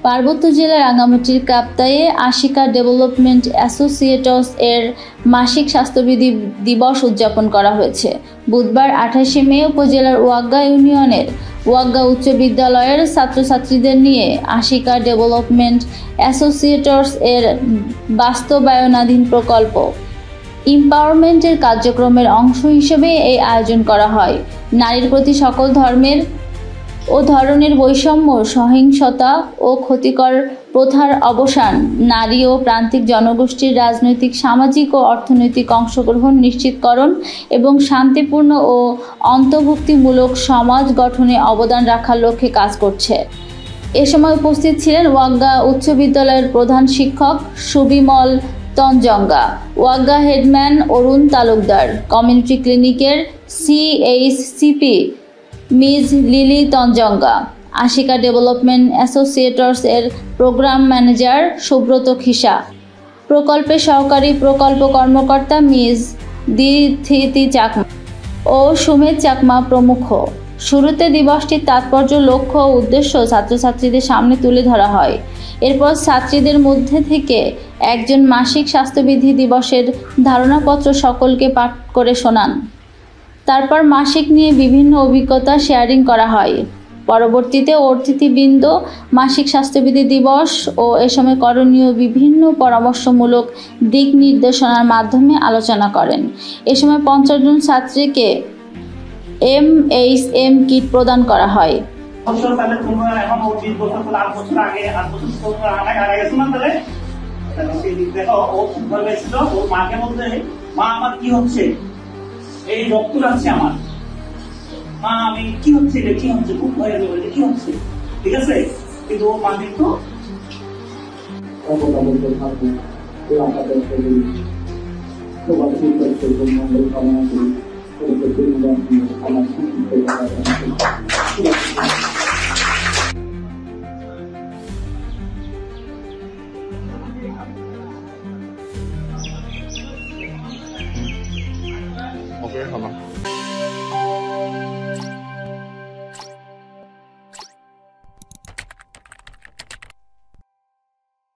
পার্বত্য জেলার রাঙ্গামাটির কাপ্তাইয়ে Ashika development associates এর মাসিক স্বাস্থ্যবিধি দিবস উদযাপন করা হয়েছে। বুধবার 28শে মে উপজেলার ওয়াগ্গা ইউনিয়নের ওয়াগ্গা উচ্চ বিদ্যালয়ের ছাত্রছাত্রীদের নিয়ে আশিকা ডেভেলপমেন্ট অ্যাসোসিয়েটস এর বাস্তবায়নাধীন প্রকল্প এম্পাওয়ারমেন্টের কার্যক্রমের অংশ হিসেবে এই আয়োজন করা হয়। নারীর প্রতি সকল ধর্মের ও ধরনের বৈষম্য, সহিংসতা ও ক্ষতিকর প্রথার অবসান, নারী ও প্রান্তিক জনগোষ্ঠীর রাজনৈতিক, সামাজিক ও অর্থনৈতিক অংশগ্রহণ নিশ্চিতকরণ এবং শান্তিপূর্ণ ও অন্তর্ভুক্তিমূলক সমাজ গঠনে অবদান রাখার লক্ষ্যে কাজ করছে। এ সময় উপস্থিত ছিলেন ওয়াগ্গা উচ্চ বিদ্যালয়ের প্রধান শিক্ষক সুবিমল তঞ্জঙ্গা, ওয়াগ্গা হেডম্যান অরুণ তালুকদার, কমিউনিটি ক্লিনিকের CHCP Ms lily তঞ্জঙ্গা, Ashika development associates এর প্রোগ্রাম ম্যানেজার সুব্রত খিসা, প্রকল্পের সহকারী প্রকল্প কর্মকর্তা মিজ দিথিতি চাকমা ও সুমেধ চাকমা প্রমুখ। শুরুতে দিবসটির তাৎপর্য, লক্ষ্য ও উদ্দেশ্য ছাত্রছাত্রীদের সামনে তুলে ধরা হয়। এরপর ছাত্রীদের মধ্যে থেকে একজন মাসিক স্বাস্থ্যবিধি দিবসের ধারণাপত্র সকলকে পাঠ করে শোনান। তারপর মাসিক নিয়ে বিভিন্ন অভিজ্ঞতা শেয়ারিং করা হয়। পরবর্তীতে অতিথিবৃন্দ মাসিক স্বাস্থ্যবিধি দিবস ও এ সময় করণীয় বিভিন্ন পরামর্শমূলক দিক নির্দেশনার মাধ্যমে আলোচনা করেন। এ সময় 50 জন ছাত্রীকে MHM কিট প্রদান করা হয়। এই রক্ত লাগছে আমার, মা আমি কি হচ্ছে রে, কি হচ্ছে, খুব ভয় লাগে, কি হচ্ছে, ঠিক আছে, কিন্তু ওর মা কিন্তু OK，好吗？